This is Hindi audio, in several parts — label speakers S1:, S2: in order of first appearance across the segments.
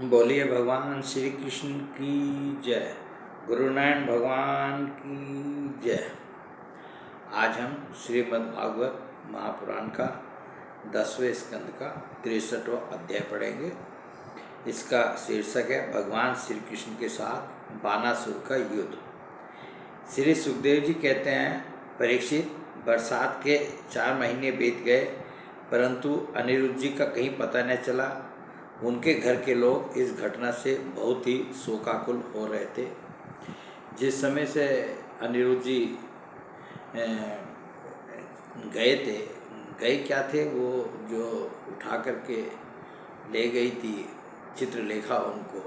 S1: बोलिए भगवान श्री कृष्ण की जय। गुरु नारायण भगवान की जय। आज हम श्रीमद् भागवत महापुराण का 10वें स्कंद का 63वां अध्याय पढ़ेंगे। इसका शीर्षक है भगवान श्री कृष्ण के साथ बानासुर का युद्ध। श्री सुखदेव जी कहते हैं, परीक्षित, बरसात के 4 महीने बीत गए परंतु अनिरुद्ध जी का कहीं पता न चला। उनके घर के लोग इस घटना से बहुत ही शोकाकुल हो रहे थे। जिस समय से अनिरुद्ध जी गए थे, गए क्या थे, वो जो उठा करके ले गई थी चित्रलेखा उनको,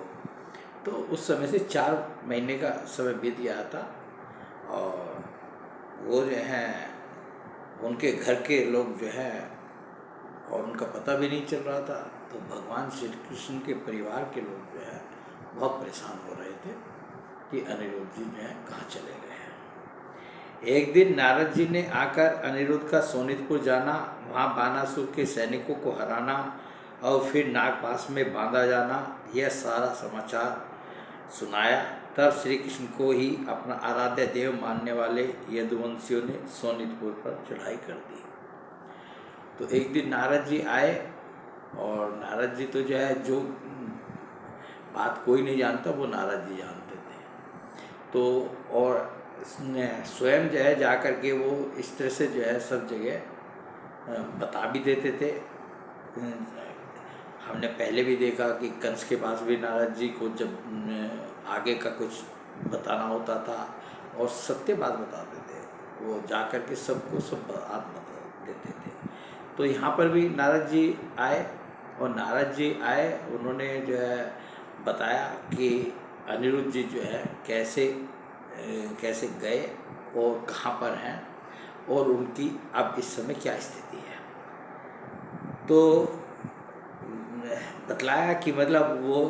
S1: तो उस समय से 4 महीने का समय बीत गया था और वो जो है उनके घर के लोग जो है और उनका पता भी नहीं चल रहा था। तो भगवान श्री कृष्ण के परिवार के लोग जो है बहुत परेशान हो रहे थे कि अनिरुद्ध जी जो है कहाँ चले गए हैं। एक दिन नारद जी ने आकर अनिरुद्ध का सोनितपुर जाना, वहाँ बानासुर के सैनिकों को हराना और फिर नागपास में बांधा जाना, यह सारा समाचार सुनाया। तब श्री कृष्ण को ही अपना आराध्य देव मानने वाले यदुवंशियों ने सोनितपुर पर चढ़ाई कर दी। तो एक दिन नारद जी आए और नारद जी तो जो है जो बात कोई नहीं जानता वो नारद जी जानते थे। तो और स्वयं जो है जा कर के वो इस तरह से जो है सब जगह बता भी देते थे। हमने पहले भी देखा कि कंस के पास भी नारद जी को जब आगे का कुछ बताना होता था और सत्य बात बताते थे, वो जा कर के सबको सब बात बता देते थे। तो यहाँ पर भी नारद जी आए और नारद जी आए, उन्होंने जो है बताया कि अनिरुद्ध जी जो है कैसे कैसे गए और कहाँ पर हैं और उनकी अब इस समय क्या स्थिति है। तो बतलाया कि मतलब वो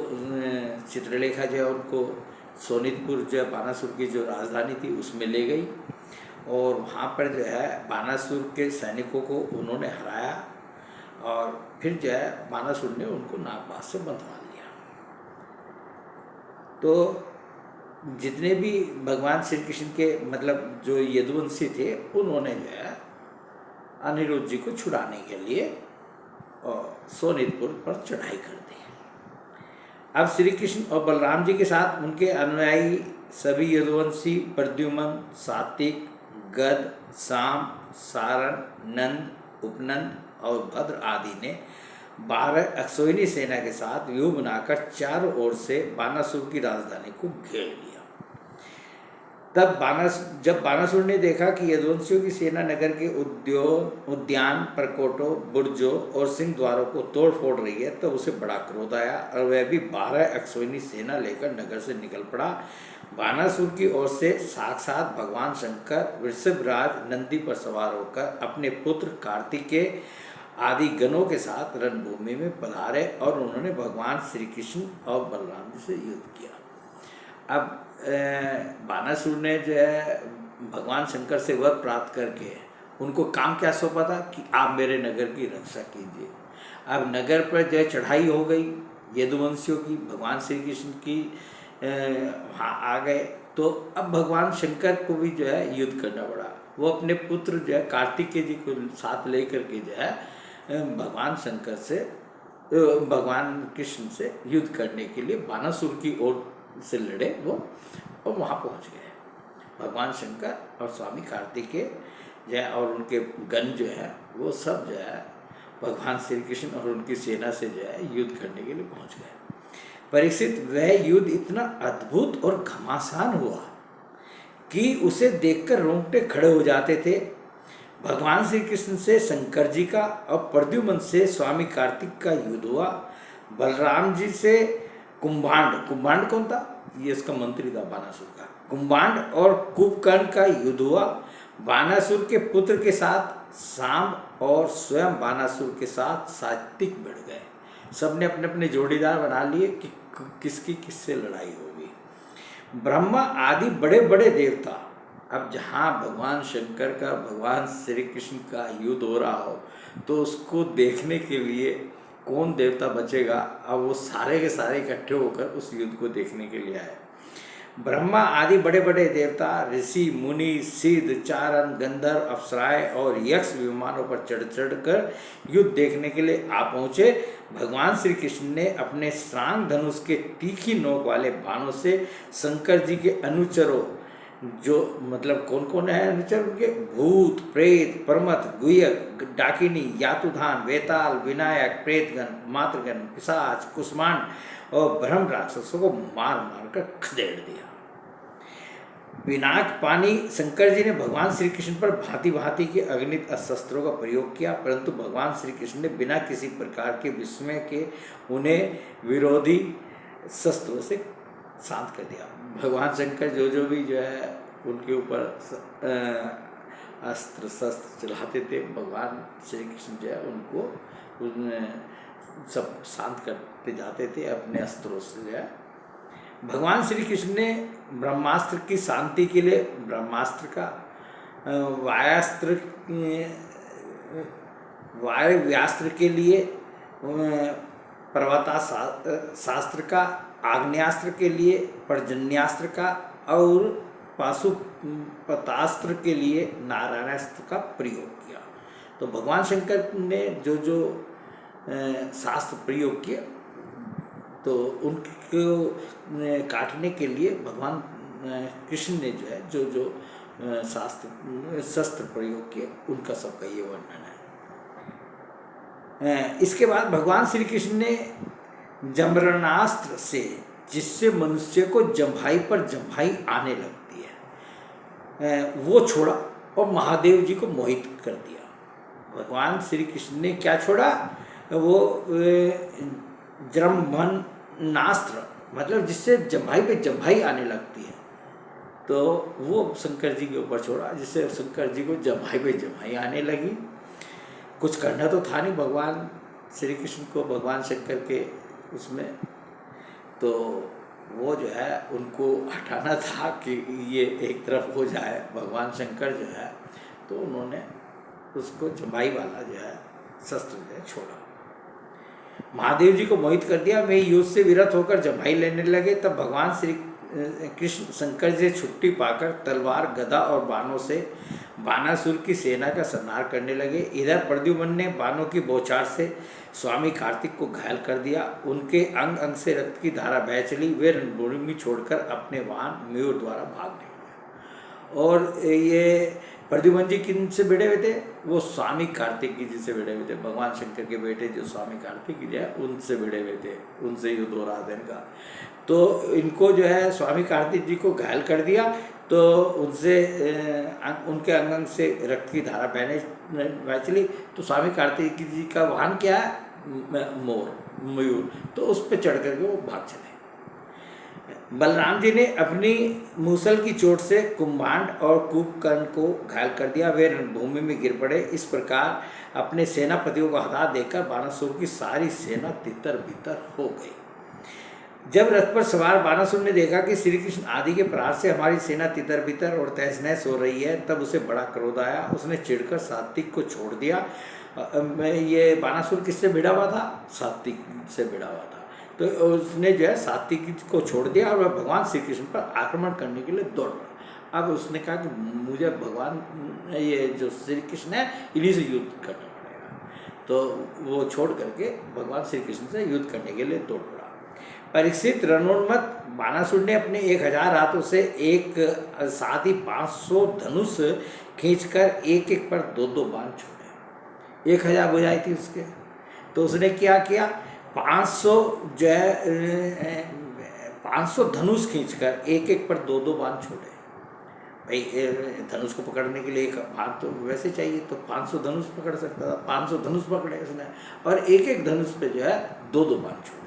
S1: चित्रलेखा जो है उनको सोनितपुर जो है बानासुर की जो राजधानी थी उसमें ले गई और वहाँ पर जो है बानासुर के सैनिकों को उन्होंने हराया और फिर जो है बानासुर ने उनको नागपास से बंधवा लिया। तो जितने भी भगवान श्री कृष्ण के मतलब जो यदुवंशी थे, उन्होंने जो है अनिरुद्ध जी को छुड़ाने के लिए और सोनितपुर पर चढ़ाई कर दी। अब श्री कृष्ण और बलराम जी के साथ उनके अनुयायी सभी यदुवंशी प्रद्युम्न, सात्विक, गद, साम, सारण, नंद, उपनंद और भद्र आदि ने 12 अक्षौहिणी सेना के साथ व्यूह बनाकर चारों ओर से बानासुर की राजधानी को घेर लिया। तब जब बानासुर ने देखा कि यदुवंशियों की सेना नगर के उद्यान, प्रकोटों, बुर्जों और सिंह द्वारों को तोड़ फोड़ रही है, तो उसे बड़ा क्रोध आया और वह भी 12 अक्षौहिणी सेना लेकर नगर से निकल पड़ा। बानासुर की ओर से साक्षात भगवान शंकर वृषभराज नंदी पर सवार होकर अपने पुत्र कार्तिकेय आदि गणों के साथ रणभूमि में पधारे और उन्होंने भगवान श्री कृष्ण और बलराम जी से युद्ध किया। अब बानासुर ने जो है भगवान शंकर से वर प्राप्त करके उनको काम क्या सौंपा था कि आप मेरे नगर की रक्षा कीजिए। अब नगर पर जो है चढ़ाई हो गई यदुवंशियों की, भगवान श्री कृष्ण की वहाँ आ गए। तो अब भगवान शंकर को भी जो है युद्ध करना पड़ा। वो अपने पुत्र जो है कार्तिकेय जी को साथ लेकर के जो है भगवान शंकर से भगवान कृष्ण से युद्ध करने के लिए बानासुर की ओर से लड़े वो और वहाँ पहुँच गए। भगवान शंकर और स्वामी कार्तिकेय जो है और उनके गण जो है वो सब जो है भगवान श्री कृष्ण और उनकी सेना से जो है युद्ध करने के लिए पहुँच गए। परीक्षित, वह युद्ध इतना अद्भुत और घमासान हुआ कि उसे देखकर रोंगटे खड़े हो जाते थे। भगवान श्री कृष्ण से शंकर जी का और प्रद्युम्न से स्वामी कार्तिक का युद्ध हुआ। बलराम जी से कुंभांड कौन था? ये इसका मंत्री था बानासुर का। कुंभांड और कुंभकर्ण का युद्ध हुआ। बानासुर के पुत्र के साथ साम और स्वयं बानासुर के साथ सात्विक बढ़ गए। सबने अपने अपने जोड़ीदार बना लिए कि किसकी किससे लड़ाई होगी। ब्रह्मा आदि बड़े बड़े देवता, अब जहाँ भगवान शंकर का भगवान श्री कृष्ण का युद्ध हो रहा हो तो उसको देखने के लिए कौन देवता बचेगा। अब वो सारे के सारे इकट्ठे होकर उस युद्ध को देखने के लिए आए। ब्रह्मा आदि बड़े बड़े देवता, ऋषि, मुनि, सिद्ध, चारण, गंधर्व, अप्सराएं और यक्ष विमानों पर चढ़ चढ़कर युद्ध देखने के लिए आ पहुँचे। भगवान श्री कृष्ण ने अपने श्रांग धनुष के तीखी नोक वाले बाणों से शंकर जी के अनुचरों, जो मतलब कौन कौन है अनुचर उनके, भूत, प्रेत, परमत, गुह्यक, डाकिनी, यातुधान, वेताल, विनायक, प्रेतगण, मातृगण, पिशाच, कुष्मांड और ब्रह्म राक्षसों को मार मार कर खदेड़ दिया। पिनाक पानी शंकर जी ने भगवान श्री कृष्ण पर भांति भांति के अगणित अस्त्रों का प्रयोग किया, परंतु भगवान श्री कृष्ण ने बिना किसी प्रकार के विस्मय के उन्हें विरोधी शस्त्रों से शांत कर दिया। भगवान शंकर जो भी जो है उनके ऊपर अस्त्र शस्त्र चलाते थे, भगवान श्री कृष्ण जो है उनको सब शांत करते जाते थे अपने अस्त्रों से जो है। भगवान श्री कृष्ण ने ब्रह्मास्त्र की शांति के लिए ब्रह्मास्त्र का, वायव्यास्त्र के लिए पर्वतास्त्र का, आग्नेयास्त्र के लिए पर्जन्यास्त्र का और पाशुपतास्त्र के लिए नारायणास्त्र का प्रयोग किया। तो भगवान शंकर ने जो जो शास्त्र प्रयोग किए तो उनको काटने के लिए भगवान कृष्ण ने जो है जो जो शस्त्र प्रयोग किए उनका सबका ये वर्णन है। इसके बाद भगवान श्री कृष्ण ने जमरनास्त्र से, जिससे मनुष्य को जम्भाई पर जम्भाई आने लगती है, वो छोड़ा और महादेव जी को मोहित कर दिया। भगवान श्री कृष्ण ने क्या छोड़ा, वो जम्भनास्त्र, मतलब जिससे जम्भाई पे जम्भाई आने लगती है, तो वो शंकर जी के ऊपर छोड़ा, जिससे शंकर जी को जम्भाई पे जम्भाई आने लगी। कुछ करना तो था नहीं भगवान श्री कृष्ण को, भगवान शंकर के उसमें, तो वो जो है उनको हटाना था कि ये एक तरफ हो जाए भगवान शंकर जो है, तो उन्होंने उसको जम्भाई वाला जो है शस्त्र जो है छोड़ा। महादेव जी को मोहित कर दिया। वे युद्ध से विरत होकर जम्भाई लेने लगे। तब भगवान श्री कृष्ण शंकर से छुट्टी पाकर तलवार, गदा और बाणों से बाणासुर की सेना का संहार करने लगे। इधर प्रद्युम्न ने बाणों की बौछार से स्वामी कार्तिक को घायल कर दिया। उनके अंग अंग से रक्त की धारा बह चली। वे रणभूमि छोड़कर अपने वाहन मयूर द्वारा भाग निकले। और ये प्रद्युम्न जी किन से भिड़े हुए थे, वो स्वामी कार्तिक जी से भिड़े हुए थे। भगवान शंकर के बेटे जो स्वामी कार्तिक जी है उनसे भिड़े हुए थे, उनसे युद्ध हो रहा था इनका। तो इनको जो है स्वामी कार्तिक जी को घायल कर दिया, तो उनसे उनके अंग अंग से रक्त की धारा बहने चली। तो स्वामी कार्तिक जी का वाहन क्या है, मयूर, तो उस पर चढ़ करके वो भाग चले। बलराम जी ने अपनी मूसल की चोट से कुंभांड और कुंभकर्ण को घायल कर दिया। वे रणभूमि में गिर पड़े। इस प्रकार अपने सेनापतियों को हटा देकर बाणासुर की सारी सेना तितर बितर हो गई। जब रथ पर सवार बाणासुर ने देखा कि श्री कृष्ण आदि के प्रहार से हमारी सेना तितर बितर और तहस नहस हो रही है, तब उसे बड़ा क्रोध आया। उसने चिढ़कर सात्विक को छोड़ दिया। ये बाणासुर किससे भिड़ा हुआ था, सात्विक से भिड़ा हुआ था। तो उसने जो है सात्विक को छोड़ दिया और वह भगवान श्री कृष्ण पर आक्रमण करने के लिए दौड़ पड़ा। अब उसने कहा कि मुझे भगवान ये जो श्री कृष्ण है इन्हीं से युद्ध करना पड़ेगा। तो वो छोड़ करके भगवान श्री कृष्ण से युद्ध करने के लिए दौड़ पड़ा। परीक्षित रणोन्मत्त बाणासुर ने अपने 1000 हाथों से एक साथ ही 500 धनुष खींचकर एक एक पर 2-2 बाण छोड़े। 1000 बुझाई थी उसके, तो उसने क्या किया, 500 जो है 500 धनुष खींचकर एक एक पर 2-2 बाण छोड़े। भाई धनुष को पकड़ने के लिए एक बाण तो वैसे चाहिए, तो 500 धनुष पकड़ सकता था, 500 धनुष पकड़े उसने और एक एक धनुष पे जो है 2-2 बाण छोड़े।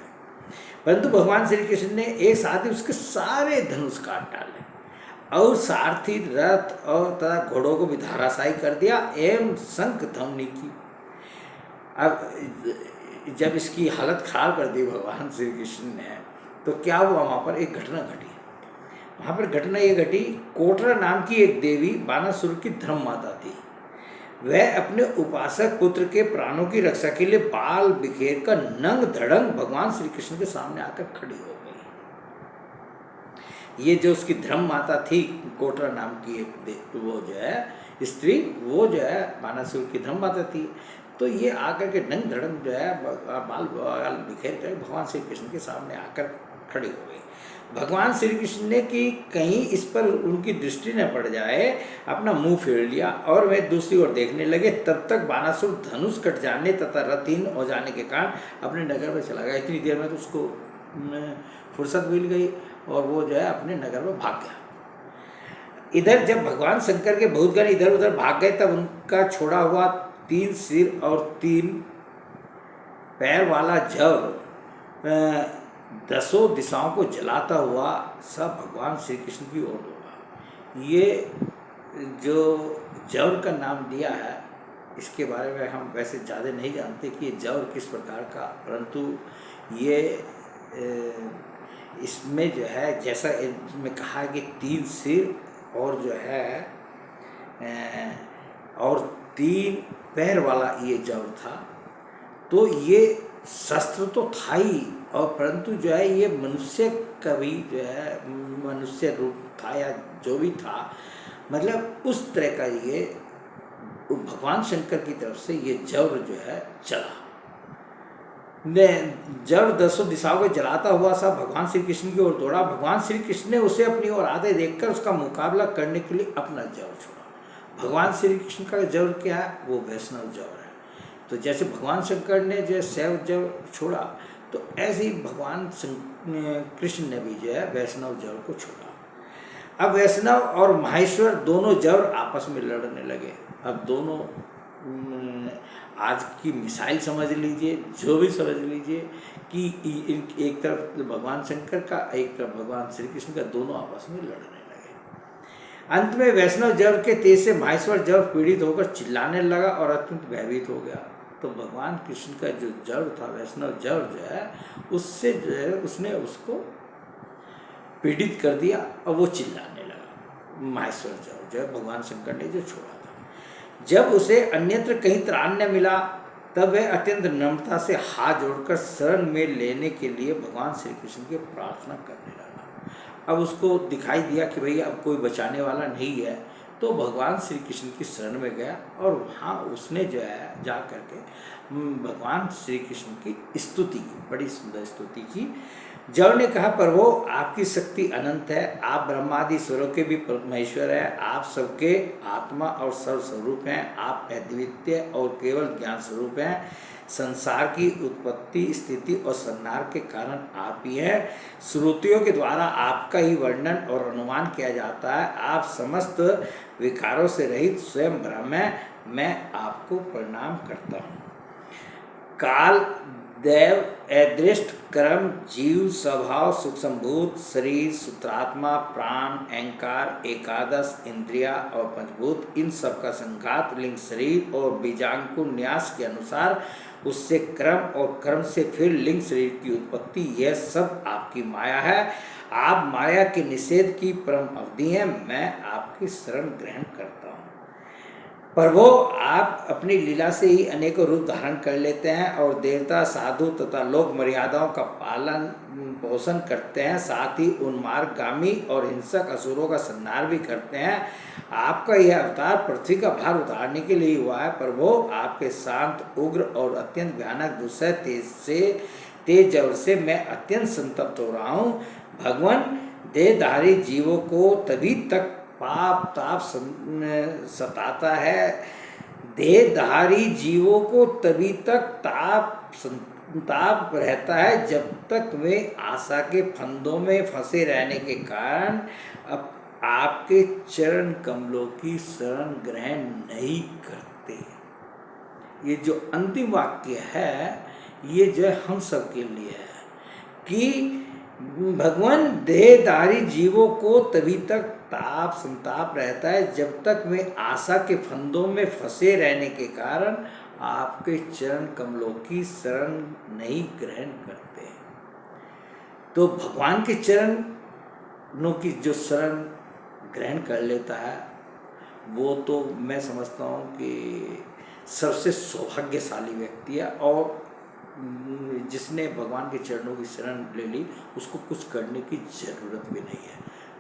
S1: परंतु भगवान श्री कृष्ण ने एक साथ ही उसके सारे धनुष काट डाले और सारथी, रथ और तथा घोड़ों को भी धराशायी कर दिया एवं शंख ध्वनि की। अब जब इसकी हालत खराब कर दी भगवान श्री कृष्ण ने, तो क्या हुआ, वहाँ पर एक घटना घटी। वहाँ पर घटना ये घटी, कोटरा नाम की एक देवी बाणासुर की धर्म माता थी। वह अपने उपासक पुत्र के प्राणों की रक्षा के लिए बाल बिखेर कर नंग धड़ंग भगवान श्री कृष्ण के सामने आकर खड़ी हो गई। ये जो उसकी धर्म माता थी, कोटरा नाम की एक वो जो है स्त्री, वो जो है बानासुर की धर्म माता थी। तो ये आकर के नंग धड़ंग जो है बाल बिखेर कर भगवान श्री कृष्ण के सामने आकर खड़ी हो गई। भगवान श्री कृष्ण ने कि कहीं इस पर उनकी दृष्टि न पड़ जाए, अपना मुंह फेर लिया और वे दूसरी ओर देखने लगे। तब तक बानासुर धनुष कट जाने तथा रथहीन हो जाने के कारण अपने नगर में चला गया। इतनी देर में तो उसको फुर्सत मिल गई और वो जो है अपने नगर में भाग गया। इधर जब भगवान शंकर के भूतगण इधर उधर भाग गए, तब उनका छोड़ा हुआ 3 सिर और 3 पैर वाला जव 10 दिशाओं को जलाता हुआ सब भगवान श्री कृष्ण की ओर दौड़ा। ये जो जवर का नाम दिया है, इसके बारे में हम वैसे ज़्यादा नहीं जानते कि ये जवर किस प्रकार का, परंतु ये इसमें जो है जैसा इसमें कहा है कि 3 सिर और जो है और 3 पैर वाला ये जवर था। तो ये शस्त्र तो था ही, और परंतु जो है ये मनुष्य का भी जो है मनुष्य रूप था या जो भी था, मतलब उस तरह का ये भगवान शंकर की तरफ से ये जवर जो है चला। जब 10 दिशाओं को जलाता हुआ सा भगवान श्री कृष्ण की ओर दौड़ा। भगवान श्री कृष्ण ने उसे अपनी ओर आते देखकर उसका मुकाबला करने के लिए अपना जवर छोड़ा। भगवान श्री कृष्ण का जवर क्या है? वो वैष्णव जवर है। तो जैसे भगवान शंकर ने जो शैव जवर छोड़ा, तो ऐसे ही भगवान कृष्ण ने भी जो है वैष्णव जवर को छोड़ा। अब वैष्णव और माहेश्वर दोनों जवर आपस में लड़ने लगे। अब दोनों आज की मिसाइल समझ लीजिए, जो भी समझ लीजिए कि एक तरफ भगवान शंकर का, एक तरफ भगवान श्री कृष्ण का, दोनों आपस में लड़ने लगे। अंत में वैष्णव जवर के तेज से माहेश्वर जवर पीड़ित होकर चिल्लाने लगा और अत्यंत भयभीत हो गया। तो भगवान कृष्ण का जो जवर था, वैष्णव जवर जो है, उससे जो है उसने उसको पीड़ित कर दिया और वो चिल्लाने लगा। माहेश्वर जवर जो है भगवान शंकर ने जो छोड़ा था। जब उसे अन्यत्र कहीं त्राण न मिला, तब वह अत्यंत नम्रता से हाथ जोड़कर शरण में लेने के लिए भगवान श्री कृष्ण की प्रार्थना करने लगा। अब उसको दिखाई दिया कि भैया अब कोई बचाने वाला नहीं है, तो भगवान श्री कृष्ण की शरण में गया और वहाँ उसने जो है जा करके भगवान श्री कृष्ण की स्तुति की, बड़ी सुंदर स्तुति की। जव ने कहा, प्रभु आपकी शक्ति अनंत है, आप ब्रह्मादि स्वरों के भी महेश्वर हैं, आप सबके आत्मा और सर्वस्वरूप हैं, आप अद्वितीय और केवल ज्ञान स्वरूप हैं। संसार की उत्पत्ति, स्थिति और संहार के कारण आप ही हैं। श्रुतियों के द्वारा आपका ही वर्णन और अनुमान किया जाता है। आप समस्त विकारों से रहित स्वयं ब्रह्म हैं। मैं आपको प्रणाम करता हूँ। काल, दैव, अदृष्ट, कर्म, जीव, स्वभाव, सूक्ष्मभूत, शरीर, सूत्रात्मा, प्राण, अहंकार, एकादश इंद्रिया और पंचभूत, इन सब का संघात लिंग शरीर और बीजांकुर न्यास के अनुसार, उससे क्रम और क्रम से फिर लिंग शरीर की उत्पत्ति, यह सब आपकी माया है। आप माया के निषेध की परम अवधि हैं। मैं आपकी शरण ग्रहण करता हूँ। प्रभु आप अपनी लीला से ही अनेकों रूप धारण कर लेते हैं और देवता, साधु तथा लोक मर्यादाओं का पालन पोषण करते हैं, साथ ही उन्मार्गामी और हिंसक असुरों का संहार भी करते हैं। आपका यह अवतार पृथ्वी का भार उतारने के लिए हुआ है। प्रभु आपके शांत, उग्र और अत्यंत भयानक दुस्सह तेज जवर से मैं अत्यंत संतप्त हो रहा हूँ। भगवान देहधारी जीवों को तभी तक पाप ताप सताता है, देहधारी जीवों को तभी तक ताप रहता है जब तक वे आशा के फंदों में फंसे रहने के कारण अब आपके चरण कमलों की शरण ग्रहण नहीं करते। ये जो अंतिम वाक्य है, ये जो हम सब के लिए है कि भगवान देहधारी जीवों को तभी तक ताप संताप रहता है जब तक वे आशा के फंदों में फंसे रहने के कारण आपके चरण कमलों की शरण नहीं ग्रहण करते। तो भगवान के चरणों की जो शरण ग्रहण कर लेता है, वो तो मैं समझता हूँ कि सबसे सौभाग्यशाली व्यक्ति है, और जिसने भगवान के चरणों की शरण ले ली उसको कुछ करने की ज़रूरत भी नहीं है।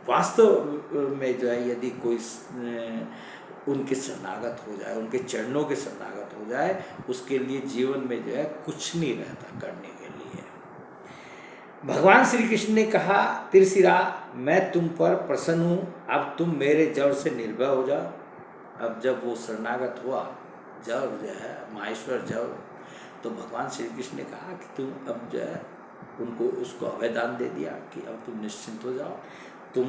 S1: वास्तव में जो है यदि कोई उनके शरणागत हो जाए, उनके चरणों के शरणागत हो जाए, उसके लिए जीवन में जो है कुछ नहीं रहता करने के लिए। भगवान श्री कृष्ण ने कहा, त्रिशिरा मैं तुम पर प्रसन्न हूँ, अब तुम मेरे जड़ से निर्भय हो जाओ। अब जब वो शरणागत हुआ जड़ जो है माहेश्वर जड़, तो भगवान श्री कृष्ण ने कहा कि तुम अब जो है उनको उसको अभयदान दे दिया कि अब तुम निश्चिंत हो जाओ, तुम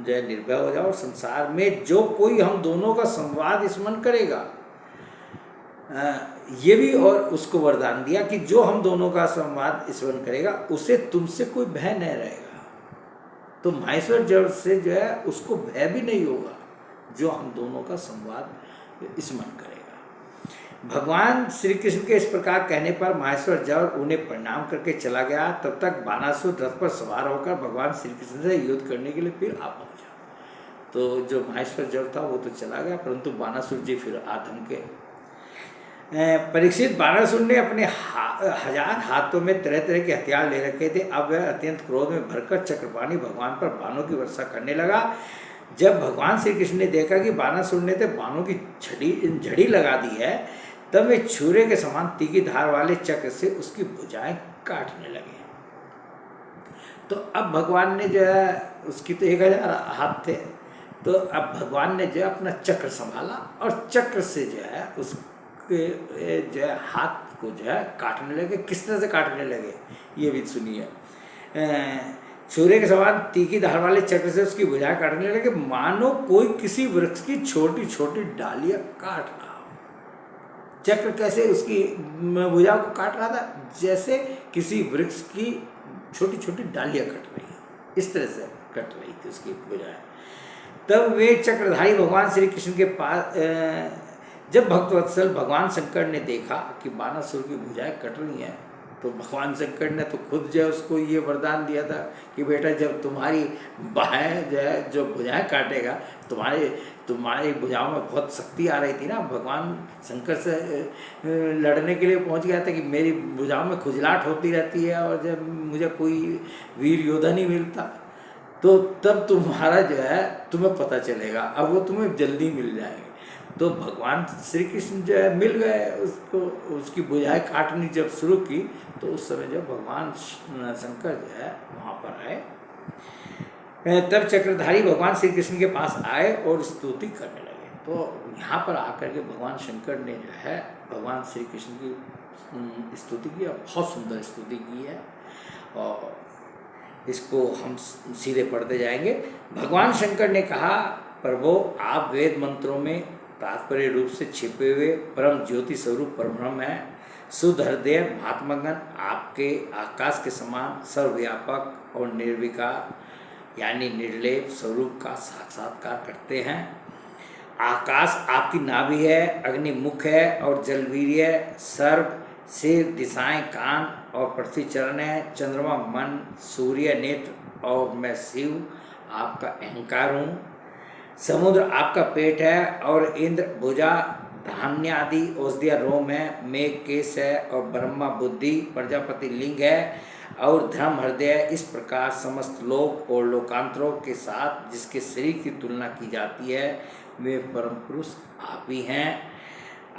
S1: जो है निर्भय हो जाओ। संसार में जो कोई हम दोनों का संवाद स्मरण करेगा, ये भी और उसको वरदान दिया कि जो हम दोनों का संवाद स्मरण करेगा उसे तुमसे कोई भय नहीं रहेगा। तो माहेश्वर जड़ से जो है उसको भय भी नहीं होगा जो हम दोनों का संवाद स्मरण करेगा। भगवान श्री कृष्ण के इस प्रकार कहने पर माहेश्वर जड़ उन्हें प्रणाम करके चला गया। तब तक बानासुर रथ पर सवार होकर भगवान श्री कृष्ण से युद्ध करने के लिए फिर आ पहुंचा। तो जो माहेश्वर जड़ था वो तो चला गया, परंतु बानासुर जी फिर आधम के। परीक्षित, बानासुर ने अपने 1000 हाथों में तरह तरह के हथियार ले रखे थे। अब वह अत्यंत क्रोध में भरकर चक्रपाणी भगवान पर बाणों की वर्षा करने लगा। जब भगवान श्री कृष्ण ने देखा कि बानासुर ने तो बाणों की झड़ी लगा दी है, तब वे छुरे के समान तीखी धार वाले चक्र से उसकी भुजाएं काटने लगे। तो अब भगवान ने जो है, उसकी तो 1000 हाथ थे, तो अब भगवान ने जो है अपना चक्र संभाला और चक्र से जो है उसके जो है हाथ को जो है काटने लगे। किस तरह से काटने लगे ये भी सुनिए। छुरे के समान तीखी धार वाले चक्र से उसकी भुजाएं काटने लगे, मानो कोई किसी वृक्ष की छोटी छोटी डालियां काट रहा हो। चक्र कैसे उसकी भुजा को काट रहा था, जैसे किसी वृक्ष की छोटी छोटी डालियां कट रही है, इस तरह से कट रही थी उसकी भुजाएं। तब वे चक्रधारी भगवान श्री कृष्ण के पास, जब भक्तवत्सल भगवान शंकर ने देखा कि बानासुर की भुजाएं कट रही हैं, तो भगवान शंकर ने तो खुद जो है उसको ये वरदान दिया था कि बेटा जब तुम्हारी बाहें जो है जो भुजाएं काटेगा, तुम्हारी भुजाओं में बहुत शक्ति आ रही थी ना। भगवान शंकर से लड़ने के लिए पहुंच गया था कि मेरी भुजाओं में खुजलाहट होती रहती है और जब मुझे कोई वीर योद्धा नहीं मिलता, तो तब तुम्हारा जो है तुम्हें पता चलेगा, अब वो तुम्हें जल्दी मिल जाएंगे। तो भगवान श्री कृष्ण जो है मिल गए उसको, उसकी भुजाएं काटनी जब शुरू की, तो उस समय जब भगवान शंकर जो है वहाँ पर आए, तब चक्रधारी भगवान श्री कृष्ण के पास आए और स्तुति करने लगे। तो यहाँ पर आकर के भगवान शंकर ने जो है भगवान श्री कृष्ण की स्तुति की, और बहुत सुंदर स्तुति की है, और इसको हम सीधे पढ़ते जाएंगे। भगवान शंकर ने कहा, प्रभु आप वेद मंत्रों में तात्पर्य रूप से छिपे हुए परम ज्योति स्वरूप परब्रह्म है। शुद्ध हृदय महात्मगण आपके आकाश के समान सर्वव्यापक और निर्विकार यानी निर्लेप स्वरूप का साक्षात्कार करते हैं। आकाश आपकी नाभि है, अग्नि मुख है और जलवीर्य सर्व, सिर, दिशाएं कान और पृथ्वी चरण है, चंद्रमा मन, सूर्य नेत्र और मैं शिव आपका अहंकार हूँ। समुद्र आपका पेट है और इंद्र भुजा, धान्य आदि औषधिया रोम है, मेघ केश है और ब्रह्मा बुद्धि, प्रजापति लिंग है और धर्म हृदय। इस प्रकार समस्त लोक और लोकांतरों के साथ जिसके शरीर की तुलना की जाती है, वे परम पुरुष आप ही हैं।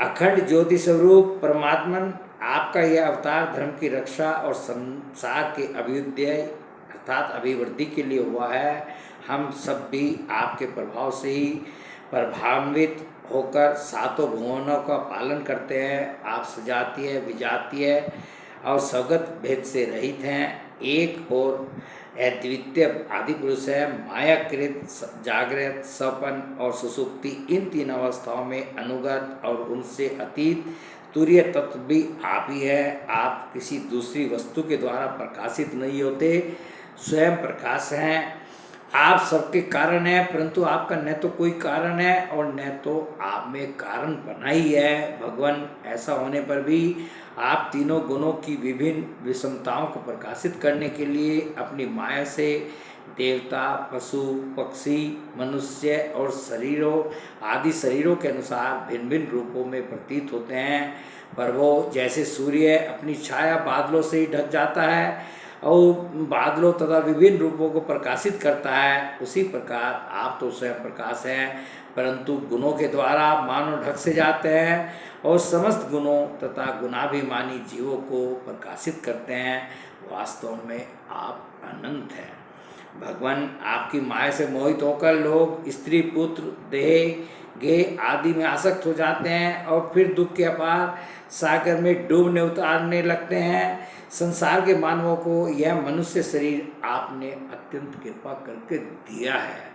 S1: अखंड ज्योति स्वरूप परमात्मन आपका यह अवतार धर्म की रक्षा और संसार के अभ्युदय अर्थात अभिवृद्धि के लिए हुआ है। हम सब भी आपके प्रभाव से ही प्रभावित होकर सातों भुवनों का पालन करते हैं। आप सजातीय विजातीय और स्वगत भेद से रहित हैं। एक और अद्वितीय आदि पुरुष है। मायाकृत, जागृत, सपन और सुसुप्ति, इन 3 अवस्थाओं में अनुगत और उनसे अतीत तुरीय तत्व भी आप ही है। आप किसी दूसरी वस्तु के द्वारा प्रकाशित नहीं होते, स्वयं प्रकाश हैं। आप सबके कारण हैं, परंतु आपका न तो कोई कारण है और न तो आप में कारण बना ही है। भगवान, ऐसा होने पर भी आप तीनों गुणों की विभिन्न विषमताओं को प्रकाशित करने के लिए अपनी माया से देवता, पशु, पक्षी, मनुष्य और शरीरों आदि शरीरों के अनुसार भिन्न भिन्न रूपों में प्रतीत होते हैं। पर वो जैसे सूर्य अपनी छाया बादलों से ही ढक जाता है और बादलों तथा विभिन्न रूपों को प्रकाशित करता है, उसी प्रकार आप तो स्वयं प्रकाश हैं, परंतु गुणों के द्वारा मानव ढक से जाते हैं और समस्त गुणों तथा गुणाभिमानी जीवों को प्रकाशित करते हैं। वास्तव में आप अनंत हैं। भगवान, आपकी माया से मोहित होकर लोग स्त्री, पुत्र, देह, गेह आदि में आसक्त हो जाते हैं और फिर दुख के अपार सागर में डूबने उतारने लगते हैं। संसार के मानवों को यह मनुष्य शरीर आपने अत्यंत कृपा करके दिया है।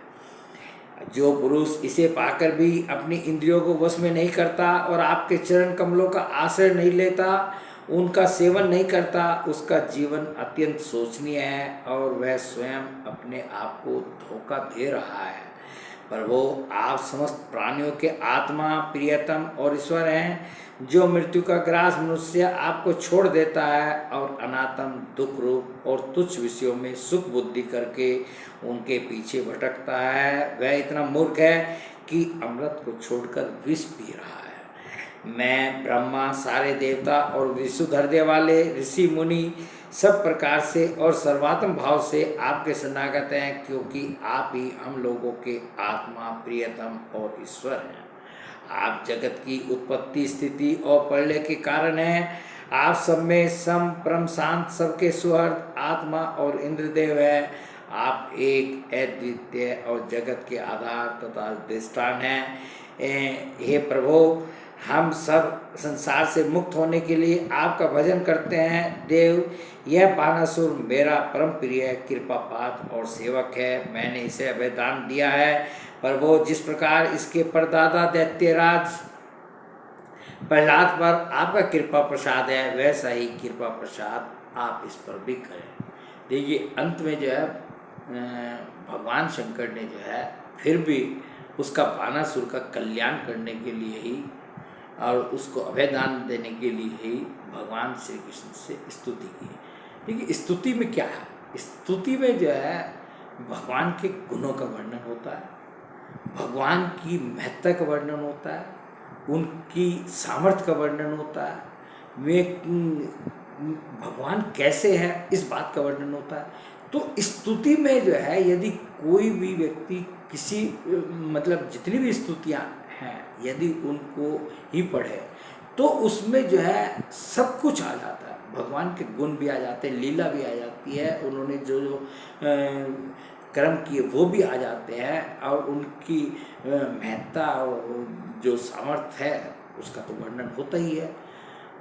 S1: जो पुरुष इसे पाकर भी अपनी इंद्रियों को वश में नहीं करता और आपके चरण कमलों का आश्रय नहीं लेता, उनका सेवन नहीं करता, उसका जीवन अत्यंत शोचनीय है और वह स्वयं अपने आप को धोखा दे रहा है। पर वो आप समस्त प्राणियों के आत्मा, प्रियतम और ईश्वर हैं। जो मृत्यु का ग्रास मनुष्य आपको छोड़ देता है और अनात्म, दुख रूप और तुच्छ विषयों में सुख बुद्धि करके उनके पीछे भटकता है, वह इतना मूर्ख है कि अमृत को छोड़कर विष पी रहा है। मैं, ब्रह्मा, सारे देवता और विशुद्ध हृदय वाले ऋषि मुनि सब प्रकार से और सर्वात्म भाव से आपके शरणागत हैं, क्योंकि आप ही हम लोगों के आत्मा, प्रियतम और ईश्वर हैं। आप जगत की उत्पत्ति, स्थिति और प्रलय के कारण हैं। आप सब में सम, परम शांत, सबके सुहृद आत्मा और इंद्रदेव हैं। आप एक अद्वितीय और जगत के आधार तथा दृष्टान हैं। हे प्रभु, हम सब संसार से मुक्त होने के लिए आपका भजन करते हैं। देव, यह बानासुर मेरा परम प्रिय कृपापात और सेवक है। मैंने इसे अभयदान दिया है, पर वो जिस प्रकार इसके परदादा दैत्यराज प्रहलाद पर आपका कृपा प्रसाद है, वैसा ही कृपा प्रसाद आप इस पर भी करें। देखिए, अंत में जो है भगवान शंकर ने जो है फिर भी उसका बानासुर का कल्याण करने के लिए ही और उसको अभयदान देने के लिए ही भगवान श्री कृष्ण से स्तुति की। देखिए, स्तुति में क्या है? स्तुति में जो है भगवान के गुणों का वर्णन होता है, भगवान की महत्ता का वर्णन होता है, उनकी सामर्थ्य का वर्णन होता है, वे भगवान कैसे हैं इस बात का वर्णन होता है। तो स्तुति में जो है यदि कोई भी व्यक्ति किसी मतलब जितनी भी स्तुतियाँ हैं यदि उनको ही पढ़े तो उसमें जो है सब कुछ आ जाता है। भगवान के गुण भी आ जाते हैं, लीला भी आ जाती है, उन्होंने जो जो कर्म किए वो भी आ जाते हैं और उनकी महत्ता और जो सामर्थ्य है उसका तो वर्णन होता ही है।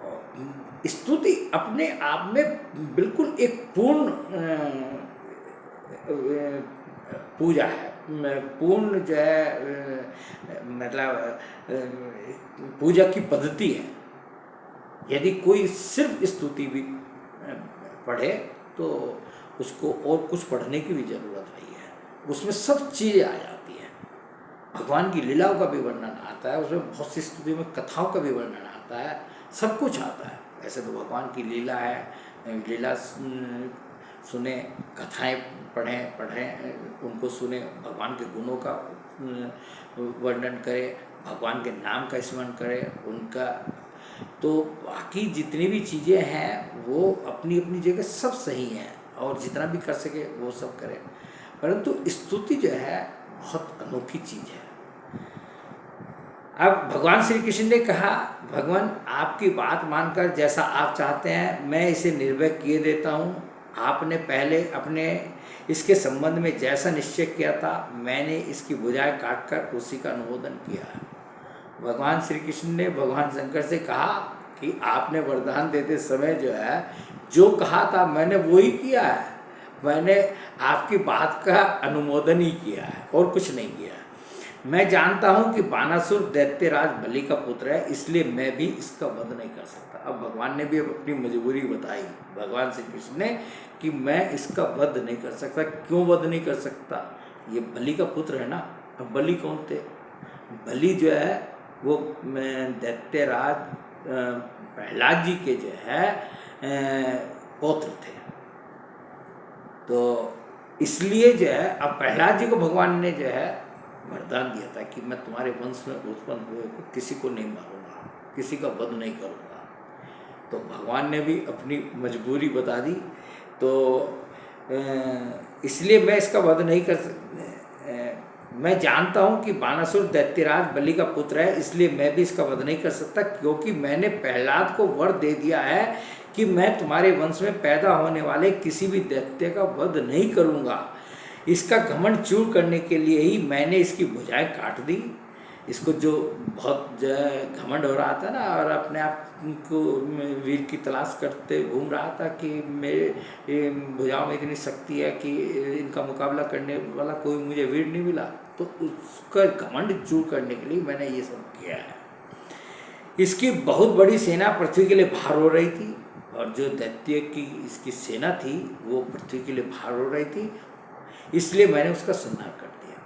S1: और स्तुति अपने आप में बिल्कुल एक पूर्ण पूजा है, पूर्ण जो है मतलब पूजा की पद्धति है। यदि कोई सिर्फ स्तुति भी पढ़े तो उसको और कुछ पढ़ने की भी ज़रूरत नहीं है, उसमें सब चीज़ें आ जाती हैं। भगवान की लीलाओं का भी वर्णन आता है, उसमें बहुत सी स्तुति में कथाओं का भी वर्णन आता है, सब कुछ आता है। ऐसे तो भगवान की लीला है, लीला सुने, कथाएं पढ़ें, उनको सुने, भगवान के गुणों का वर्णन करें, भगवान के नाम का स्मरण करें उनका। तो बाकी जितनी भी चीज़ें हैं वो अपनी अपनी जगह सब सही हैं और जितना भी कर सके वो सब करें, परंतु स्तुति जो है बहुत अनोखी चीज़ है। अब भगवान श्री कृष्ण ने कहा, भगवान आपकी बात मानकर जैसा आप चाहते हैं मैं इसे निर्भय किए देता हूँ। आपने पहले अपने इसके संबंध में जैसा निश्चय किया था मैंने इसकी बुझाएं काटकर उसी का अनुमोदन किया है। भगवान श्री कृष्ण ने भगवान शंकर से कहा कि आपने वरदान देते समय जो है जो कहा था मैंने वो ही किया है, मैंने आपकी बात का अनुमोदन ही किया है और कुछ नहीं किया। मैं जानता हूँ कि बानासुर दैत्यराज बलि का पुत्र है, इसलिए मैं भी इसका वध नहीं कर सकता। अब भगवान ने भी अपनी मजबूरी बताई भगवान श्री कृष्ण ने कि मैं इसका वध नहीं कर सकता। क्यों वध नहीं कर सकता? ये बलि का पुत्र है ना। अब बलि कौन थे? बलि जो है वो दैत्यराज प्रहलाद जी के जो है पौत्र थे। तो इसलिए जो है अब प्रहलाद जी को भगवान ने जो है वरदान दिया था कि मैं तुम्हारे वंश में उत्पन्न हुए को किसी को नहीं मारूंगा, किसी का वध नहीं करूंगा। तो भगवान ने भी अपनी मजबूरी बता दी। तो इसलिए मैं इसका वध नहीं कर मैं जानता हूँ कि बानासुर दैत्यराज बलि का पुत्र है, इसलिए मैं भी इसका वध नहीं कर सकता, क्योंकि मैंने प्रहलाद को वर दे दिया है कि मैं तुम्हारे वंश में पैदा होने वाले किसी भी दैत्य का वध नहीं करूँगा। इसका घमंड चूर करने के लिए ही मैंने इसकी भुजाएं काट दी। इसको जो बहुत घमंड हो रहा था ना, और अपने आप को वीर की तलाश करते घूम रहा था कि मेरे भुजाओं में इतनी शक्ति है कि इनका मुकाबला करने वाला कोई मुझे वीर नहीं मिला, तो उसका घमंड चूर करने के लिए मैंने ये सब किया है। इसकी बहुत बड़ी सेना पृथ्वी के लिए भार हो रही थी, और जो दैत्य की इसकी सेना थी वो पृथ्वी के लिए भार हो रही थी, इसलिए मैंने उसका संहार कर दिया।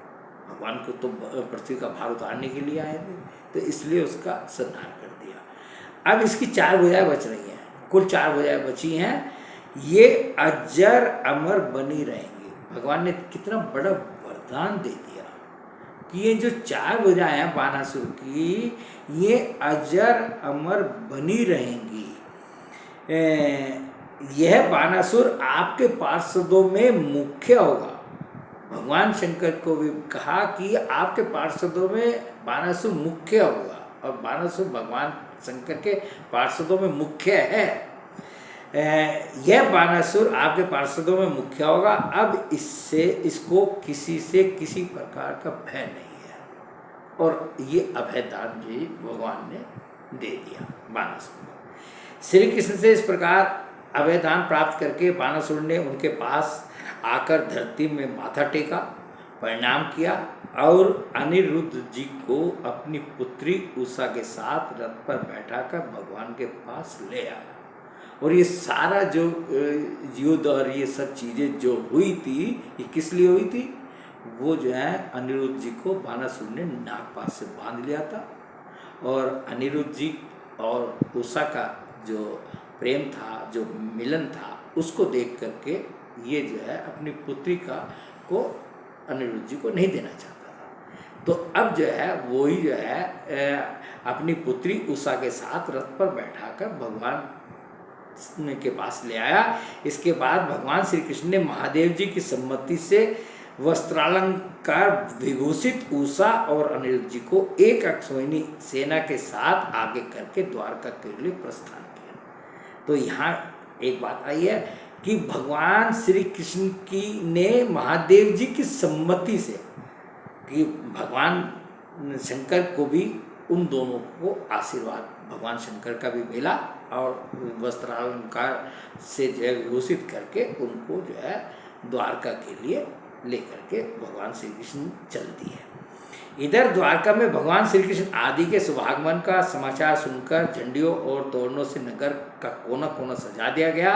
S1: भगवान को तो पृथ्वी का भार उतारने के लिए आए थे, तो इसलिए उसका संहार कर दिया। अब इसकी 4 भुजाएं बच रही हैं, कुल 4 भुजाएं बची हैं। ये अजर अमर बनी रहेंगी। भगवान ने कितना बड़ा वरदान दे दिया कि ये जो 4 भुजाएं हैं बानासुर की, ये अजर अमर बनी रहेंगी। यह बानासुर आपके पार्षदों में मुख्य होगा। भगवान शंकर को भी कहा कि आपके पार्षदों में बानासुर मुख्य होगा, और बानासुर भगवान शंकर के पार्षदों में मुख्य है। यह बानासुर आपके पार्षदों में मुख्य होगा। अब इसको किसी से किसी प्रकार का भय नहीं है, और ये अभयदान जी भगवान ने दे दिया बानासुर को। श्री कृष्ण से इस प्रकार अभयदान प्राप्त करके बानासुर ने उनके पास आकर धरती में माथा टेका, प्रणाम किया, और अनिरुद्ध जी को अपनी पुत्री उषा के साथ रथ पर बैठाकर भगवान के पास ले आया। और ये सारा जो युद्ध और ये सब चीज़ें जो हुई थी, ये किस लिए हुई थी? वो जो है अनिरुद्ध जी को बानासुर ने नागपाश से बांध लिया था, और अनिरुद्ध जी और उषा का जो प्रेम था, जो मिलन था, उसको देख करके ये जो है अपनी पुत्री को अनिरुद्ध जी को नहीं देना चाहता था। तो अब जो है वो ही जो है अपनी पुत्री उषा के साथ रथ पर बैठाकर भगवान के पास ले आया। इसके बाद भगवान श्री कृष्ण ने महादेव जी की सम्मति से वस्त्रालंकार विभूषित उषा और अनिरुद्ध जी को एक अक्षौहिणी सेना के साथ आगे करके द्वारका के लिए प्रस्थान किया। तो यहाँ एक बात आई है कि भगवान श्री कृष्ण की ने महादेव जी की सम्मति से, कि भगवान शंकर को भी उन दोनों को आशीर्वाद भगवान शंकर का भी मिला, और वस्त्रालंकार से जो है विभूषित करके उनको जो है द्वारका के लिए लेकर के भगवान श्री कृष्ण चल दिए। इधर द्वारका में भगवान श्री कृष्ण आदि के शुभागमन का समाचार सुनकर झंडियों और तोरणों से नगर का कोना कोना सजा दिया गया।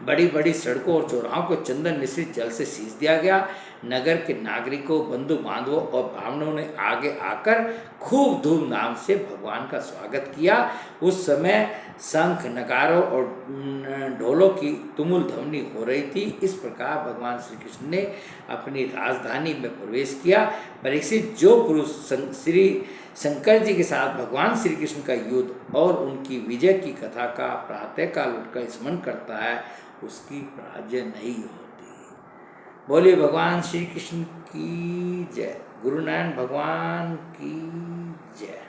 S1: बड़ी बड़ी सड़कों और चौराहों को चंदन मिश्रित जल से सींच दिया गया। नगर के नागरिकों, बंधु बांधवों और ब्राह्मणों ने आगे आकर खूब धूमधाम से भगवान का स्वागत किया। उस समय शंख, नगारों और ढोलों की तुमुल ध्वनि हो रही थी। इस प्रकार भगवान श्री कृष्ण ने अपनी राजधानी में प्रवेश किया। परीक्षित, जो पुरुष श्री शंकर जी के साथ भगवान श्री कृष्ण का युद्ध और उनकी विजय की कथा का प्रातःकाल उठकर स्मरण करता है, उसकी पराजय नहीं होती। बोलिए भगवान श्री कृष्ण की जय। गुरु नारायण भगवान की जय।